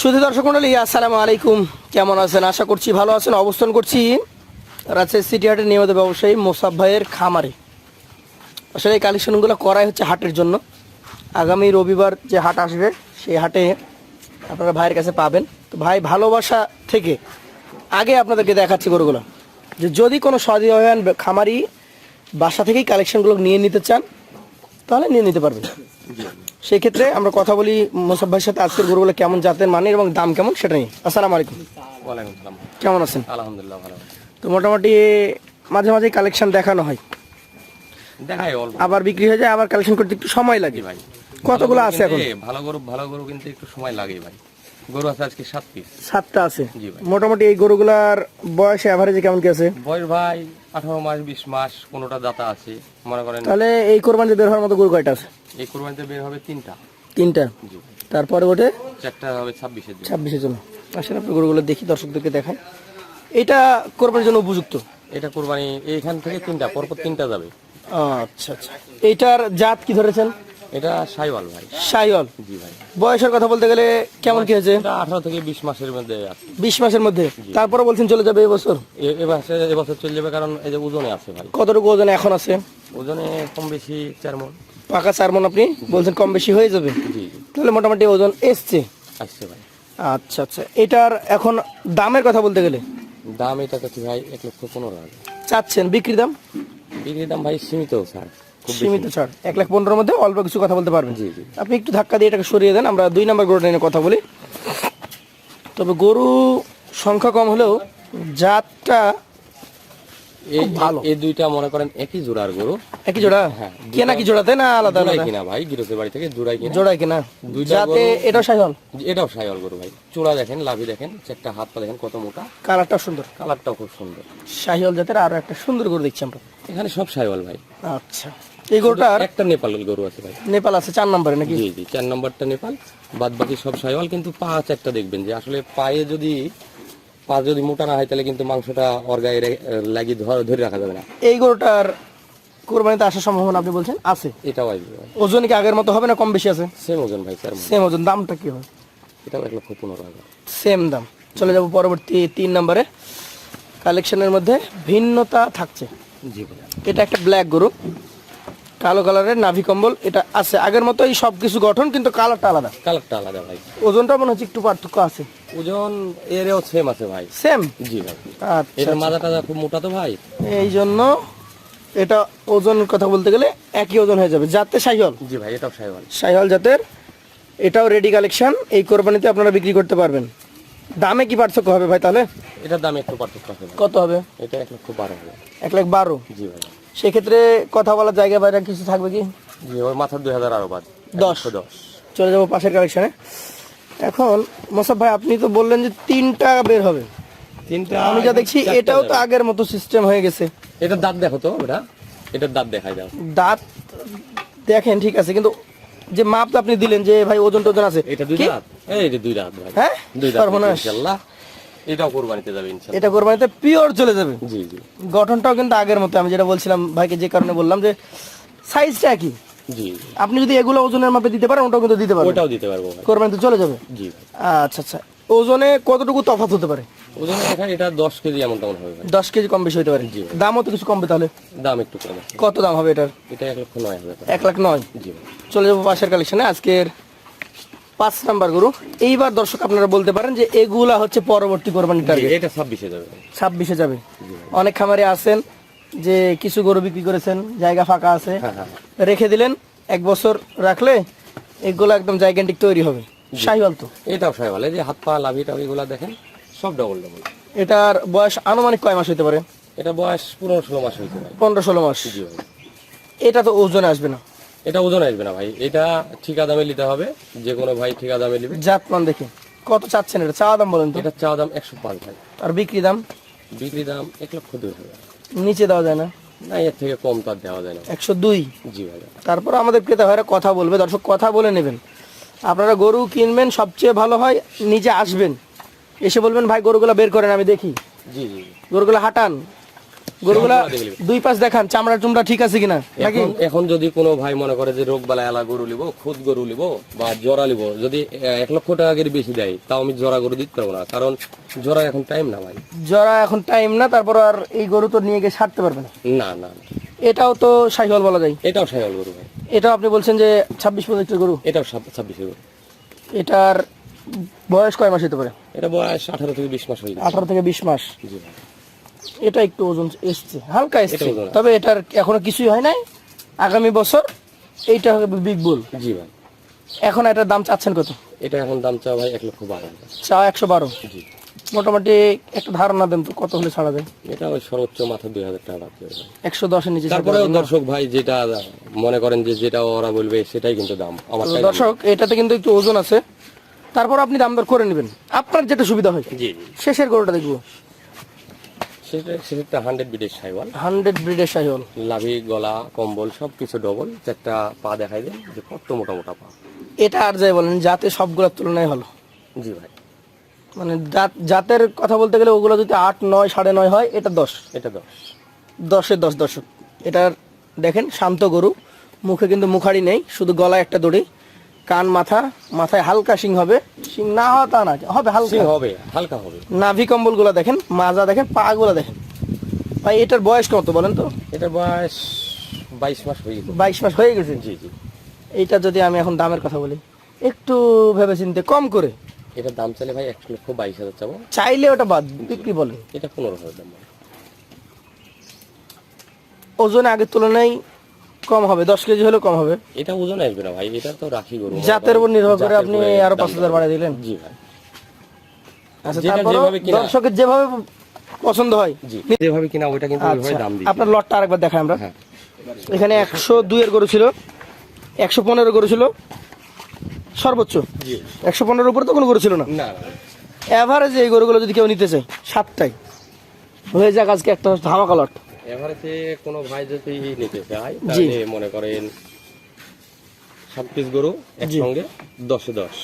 সুধী দর্শক মণ্ডলী, আসসালামু আলাইকুম। কেমন আছেন? আশা করছি ভালো আছেন। অবস্থান করছি রাজশাহী সিটি হাটের নিয়মিত ব্যবসায়ী মোসাব ভাইয়ের খামারে। আসলে এই কালেকশনগুলো করাই হচ্ছে হাটের জন্য। আগামী রবিবার যে হাট আসবে সেই হাটে আপনারা ভাইয়ের কাছে পাবেন। তো ভাই ভালোবাসা থেকে আগে আপনাদেরকে দেখাচ্ছি গরুগুলো, যে যদি কোনো স্বাধীন খামারি বাসা থেকেই কালেকশনগুলো নিয়ে নিতে চান তাহলে নিয়ে নিতে পারবেন। সেই ক্ষেত্রে আমরা কথা বলি মোসাব ভাইয়ের সাথে আজকের গরুগুলো কেমন জাতের মানে এবং দাম কেমন সেটা নিয়ে। আসসালামু আলাইকুম। ওয়ালাইকুম সালাম। কেমন আছেন? আলহামদুলিল্লাহ ভালো। তো মোটামুটি মাঝে মাঝে কালেকশন দেখানো হয়, দেখাই অল্প, আবার বিক্রি হয়ে যায়, আবার কালেকশন করতে একটু সময় লাগে ভাই। কতগুলো আছে এখন? ভালো গরু কিনতে একটু সময় লাগে ভাই। গরু আছে আজকে 7 পিস। 7টা আছে। জি ভাই। মোটামুটি এই গরুগুলার বয়স এভারেজে কেমন কি আছে? বয়স ভাই 18 মাস 20 মাস, কোনোটা দাতা আছে মনে করেন। তাহলে এই কোরবানিতে বের হওয়ার মতো গরু কয়টা আছে? এই কোরবানিতে বের হবে 3টা। 3টা। জি। তারপরে ওঠে 4টা হবে 26-এর জন্য। 26-এর জন্য। আসলে আপনি গরুগুলো দেখি, দর্শকদেরকে দেখায়। এটা কোরবানির জন্য উপযুক্ত। এটা কোরবানি এইখান থেকে 3টা, পরপর 3টা যাবে। আচ্ছা আচ্ছা। এইটার জাত কি ধরেছেন? এটা শাইওয়াল ভাই। শাইওয়াল। জি ভাই। বয়সের কথা বলতে গেলে কেমন কি হয়েছে? এটা 18 থেকে 20 মাসের মধ্যে আছে। 20 মাসের মধ্যে। তারপরে বলছেন চলে যাবে এবছর? এবছর চলে যাবে, কারণ এই যে ওজনে আছে ভাই। কতটুকু ওজন এখন আছে? ওজনে কম বেশি 4 মণ। পাকা 4 মণ। আপনি বলছেন কম বেশি হয়ে যাবে? জি জি, তাহলে মোটামুটি ওজন এসছে। আসছে ভাই। আচ্ছা আচ্ছা। এটার এখন দামের কথা বলতে গেলে দাম এটা তো ভাই 1,15,000 চাচ্ছেন? বিক্রি দাম? বিক্রির দাম ভাই সীমিত ছাড়, খুব বেশি সীমিত ছাড়। 1,15,000 মধ্যে অল্প কিছু কথা বলতে পারবেন। জি জি। আপনি একটু ধাক্কা দিয়ে এটাকে সরিয়ে দেন, আমরা 2 নম্বর গরুটা নিয়ে কথা বলি। তবে গরু সংখ্যা কম হলেও জাতটা খুব ভালো। এই দুইটা মনে করেন একই জোড়ার গরু। একই জোড়া? হ্যাঁ। কেনা কি জোড়াতে না আলাদা জোড়াই আলাদা? কিনা ভাই, গিরস্তের বাড়ি থেকে জোড়াই কিনা। জোড়াই কিনা। দুইটা যাতে গরু। এটা শাইওয়াল? এটাও শাইওয়াল গরু ভাই। চূড়া দেখেন, লাভি দেখেন, চারটা হাত পা দেখেন কত মোটা, কালারটা সুন্দর। কালারটাও খুব সুন্দর। শাইওয়াল জাতের আরো একটা সুন্দর গরু দেখছি আমরা। এখানে সব শাইওয়াল ভাই। আচ্ছা। এই গরুটার একটা নেপাল গরু আছে ভাই। নেপাল আছে 4 নম্বরে নাকি? জি জি, 4 নম্বরটা নেপাল, বাদ বাকি সব শাইওয়াল। কিন্তু পা একটা দেখবেন যে আসলে পায়ে যদি পা যদি মোটা না হয় তাহলে কিন্তু মাংসটা ওর গায়ে লাগিয়ে ধরে রাখা যাবে না। এই গরুটার কোরবানিতে আসার সম্ভাবনা আপনি বলছেন আছে? এটাও আসবে ভাই। ওজন কি আগের মতো হবে না কম বেশি আছে? সেম ওজন ভাই, 4 মণ। সেম ওজন। দামটা কি হবে? এটাও 1,15,000। সেম দাম। চলে যাব পরবর্তী 3 নম্বরে। কালেকশনের মধ্যে ভিন্নতা থাকছে। জি ভাই। এটা একটা ব্ল্যাক গরু, কালো কালারের নাভি কম্বল। এটা আছে আগের মতোই সব কিছু গঠন, কিন্তু কালারটা আলাদা। কালারটা আলাদা ভাই। ওজনটা মনে হচ্ছে একটু পার্থক্য আছে। ওজন এরও সেম আছে ভাই। সেম? জি ভাই। আচ্ছা। এর মাথাটা খুব মোটা তো ভাই, এই জন্য এটা ওজনের কথা বলতে গেলে একই ওজন হয়ে যাবে। জাতে শাইওয়াল? জি ভাই, এটাও শাইওয়াল। শাইওয়াল জাতের। এটাও রেডি কালেকশন, এই কোরবানিতে আপনারা বিক্রি করতে পারবেন। দামে কি পার্থক্য হবে ভাই তাহলে? এটার দাম একটু পার্থক্য আছে ভাই। কত হবে? এটা 1,12,000 হবে। 1,12,000। জি ভাই। সেক্ষেত্রে কথা বলার জায়গা বাইরে কিছু থাকবে কি? জি, ওর মাথার 2,000 আরো বাদ। 10। 110। চলে যাবো পাশের কালেকশনে। এখন মোসাব ভাই আপনি তো বললেন যে 3টা বের হবে। 3টা আমি যা দেখছি এটাও তো আগের মতো সিস্টেম হয়ে গেছে। এটার দাঁত দেখো তো, এটার দাঁত দেখাই দাও। দাঁত দেখেন ঠিক আছে, কিন্তু যে মাপটা আপনি দিলেন যে ভাই ওজন টোজন আছে, এটা 2 কি? দাঁত। এই যে 2 দাঁত ভাই। হ্যাঁ? 2 দাঁত সর্বনাশ। ইনশাআল্লাহ। এটাও কোরবানিতে যাবে ইনশাআল্লাহ। এটা কোরবানিতে পিওর চলে যাবে। জি জি। গঠনটাও কিন্তু আগের মতো। আমি যেটা বলছিলাম ভাইকে, যে কারণে বললাম যে সাইজটা কি, জি। আপনি যদি এগুলো ওজনের মাপে দিতে পারেন ওটাও কিন্তু দিতে পারবেন। ওটাও দিতে পারবো ভাই। কোরবানিতে চলে যাবে। জি। আচ্ছা আচ্ছা। ওজনে কতটুকু তফাৎ হতে পারে? ওজন এখানে এটা 10 কেজি এমন তেমন হবে ভাই। 10 কেজি কম বেশি হতে পারে। জি। দামও তো কিছু কমবে তাহলে? দাম একটু কম আছে। কত দাম হবে এটার? এটা 1,09,000 টাকা। 1,09,000। জি ভাই। চলে যাবো পাশের কালেকশনে। আজকের 5 নাম্বার গরু। এইবার দর্শক আপনারা বলতে পারেন যে এগুলা হচ্ছে পরবর্তী কোরবানির টার্গেট। এটা 26-এ যাবে ভাই। 26-এ যাবে। অনেক খামারে আছেন যে কিছু গরু বিক্রি করেছেন, জায়গা ফাঁকা আছে, হ্যাঁ হ্যাঁ। রেখে দিলেন, 1 বছর রাখলে এগুলো একদম জাইগান্টিক তৈরি হবে। শাইওয়াল তো? এটাও শাইওয়াল। এই যে হাত পা লাভি টাভিগুলো দেখেন সব ডবল। এটার বয়স আনুমানিক কয় মাস হতে পারে? এটা বয়স 15-16 মাস হয়েছে ভাই। 15-16 মাস। জি ভাই। এটা তো ওজনে আসবে না? এটা ওজন আসবে না ভাই, এটা ঠিকা দামে নিতে হবে। যে কোনো ভাই ঠিকা দামে নেবে। জাতমান দেখে কত চাচ্ছেন? এটা চাওয়া দাম বলেন তো? এটা চাওয়া দাম 105 ভাই। আর বিক্রি দাম? বিক্রি দাম 1,02,000। নিচে দেওয়া যায় না? না, এর থেকে কম তো আর দেওয়া যায় না। 102। জি ভাই। তারপর আমাদের ক্রেতা ভাইরা কথা বলবে। দর্শক কথা বলে নেবেন। আপনারা গরু কিনবেন, সবচেয়ে ভালো হয় নিজে আসবেন, এসে বলবেন ভাই গরুগুলো বের করেন আমি দেখি, জি জি। গরুগুলো হাঁটান, গরুগুলা সবগুলা দেখে নিবে। দুই পাশ দেখান, চামড়া টুমড়া ঠিক আছে কিনা নাকি? এখন যদি কোনো ভাই মনে করে যে রোগ বালা এলা গরু লিবো, খুদ গরু লিবো বা জোড়া লিবো, যদি 1 লক্ষ টাকা করে বেশি দেয় তাও আমি জোড়া গরু দিতে পারবো না, কারণ জোড়া এখন টাইম না ভাই। যারা এখন টাইম না, তারপর আর এই গরু তো নিয়ে গিয়ে ছাড়তে পারবে না। না না না। এটাও তো শাহিওয়াল বলা যায়। এটাও সাইওয়াল গরু ভাই। এটাও আপনি বলছেন যে 26 প্রজেক্টের গরু। এটাও 26 গরু। এটার বয়স কয় মাস হতে পারে? এটা বয়স 18 থেকে 20 মাস হয়ে গেছে। 18 থেকে 20 মাস। জি ভাই। এটা একটু ওজন এসছে, হালকা এসছে, এটা ওজন আছে। তবে এটার এখনো কিছুই হয় নাই। আগামী বছর এইটা হবে বিগ বুল। জি ভাই। এখন এটার দাম চাচ্ছেন কত? এটা এখন দাম চা ভাই 1,12,000। চা 112। জি। মোটামুটি একটা ধারণা দেন তো কত হলে ছাড়া যায়? এটা ওই সর্বোচ্চ মাথা 2,000 টাকা রাখতে হবে। 110 এর নিচে ছাড়া তারপরে যাবে না? দর্শক ভাই যেটা মনে করেন যে যেটা ওরা বলবে সেটাই কিন্তু দাম আমার তো দর্শক, এটাতে কিন্তু একটু ওজন আছে, তারপর আপনি দাম দর করে নেবেন, আপনার যেটা সুবিধা হয়। জি জি। শেষের গরুটা দেখবো, সেটা 100 বিডের সাইওয়াল। 100 ব্রিডের শাহিওয়াল। লাভি গলা কম্বল সবকিছু ডবল, 4টা পা দেখাই দেন যে কত মোটা মোটা পা। এটা আর যাই বলেন, জাতে সবগুলোর তুলনায় ভালো। জি ভাই। মানে জাতের কথা বলতে গেলে ওগুলো যদি 8, 9, 9.5 হয়, এটা 10। এটা 10। 10-এ 10 দর্শক। এটার দেখেন শান্ত গরু, মুখে কিন্তু মুখারি নেই, শুধু গলায় একটা দড়ি, কান মাথায় হালকা শিং হবে, শিং না হওয়া তা না, হবে হালকা সিং হবে, হালকা হবে। নাভি কম্বল গুলা দেখেন, মাজা দেখেন, পা গুলা দেখেন। ভাই এটার বয়স কত বলেন তো? এটার বয়স 22 মাস হয়ে গেছে। 22 মাস হয়ে গেছে। জি জি। এইটা যদি আমি এখন দামের কথা বলি, একটু ভেবে চিন্তে কম করে, এটার দাম চাইলে ভাই 1,22,000 চাবো। চাইলে ওটা বাদ বিক্রি বলেন। এটা 15,000 দাম ভাই। ওজনে আগের তুলনায় কম হবে, 10 কেজি হলেও কম হবে। এটা ওজন আসবে না ভাই, এটা তো রাখি গরু। জাতের উপর নির্ভর করে জাতের আপনি উপরে আরো দাম 5,000 বাড়াই দিলেন। জি ভাই। আচ্ছা, যেটা তারপর যেভাবে কিনা- দর্শকের যেভাবে পছন্দ হয়। জি। যেভাবে কিনা ওইটা কিন্তু ওইভাবে আচ্ছা, দাম দিই। আপনার লটটা আরেকবার দেখাই আমরা। হ্যাঁ। এখানে 102 এর গরু ছিল, 115 গরু ছিল সর্বোচ্চ। জি। 115 উপরে তো কোনো গরু ছিল না। না না। এভারেজে এই গরুগুলো যদি কেউ নিতে চায়, 7টাই হয়ে যাক আজকে একটা ধামাকা লট। এভারেজে কোনো ভাই যদি নিতে চায় জি। তাহলে মনে করেন 7 পিস গরু একসঙ্গে 10-এ 10।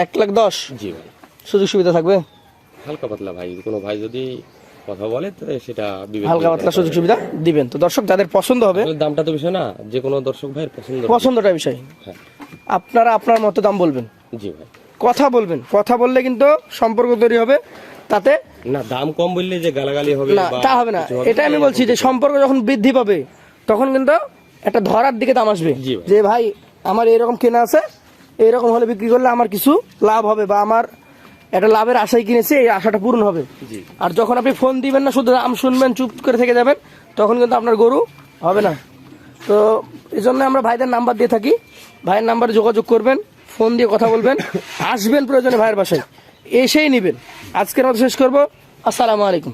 1,10,000 জি ভাই। সুযোগ সুবিধা থাকবে, হালকা পাতলা ভাই, কোনো ভাই যদি কথা বলে তো সেটা হালকা পাতলা সুযোগ সুবিধা দিবেন। তো দর্শক যাদের পছন্দ হবে, তাহলে দামটা তো বিষয় না, যে কোনো দর্শক ভাইয়ের পছন্দ। পছন্দটা বিষয়, হ্যাঁ। আপনারা আপনার মতো দাম বলবেন, জি ভাই। কথা বলবেন, কথা বললে কিন্তু সম্পর্ক তৈরি হবে, তাতে না দাম কম বললে যে গালাগালি হবে না বা তা হবে না। কিছু হবে এটা আমি বলছি যে সম্পর্ক যখন বৃদ্ধি পাবে, তখন কিন্তু একটা ধরার দিকে দাম আসবে, জি ভাই। যে ভাই আমার এরকম কেনা আছে, এইরকম হলে বিক্রি করলে আমার কিছু লাভ হবে, বা আমার একটা লাভের আশায় কিনেছি, এই আশাটা পূরণ হবে। জি। আর যখন আপনি ফোন দিবেন না, শুধু দাম শুনবেন, চুপ করে থেকে যাবেন, তখন কিন্তু আপনার গরু হবে না। তো এই জন্য আমরা ভাইদের নাম্বার দিয়ে থাকি, ভাইয়ের নাম্বারে যোগাযোগ করবেন, ফোন দিয়ে কথা বলবেন, আসবেন প্রয়োজনে ভাইয়ের বাসায়, এসেই নেবেন। আজকের মতো শেষ করবো। আসসালামু আলাইকুম।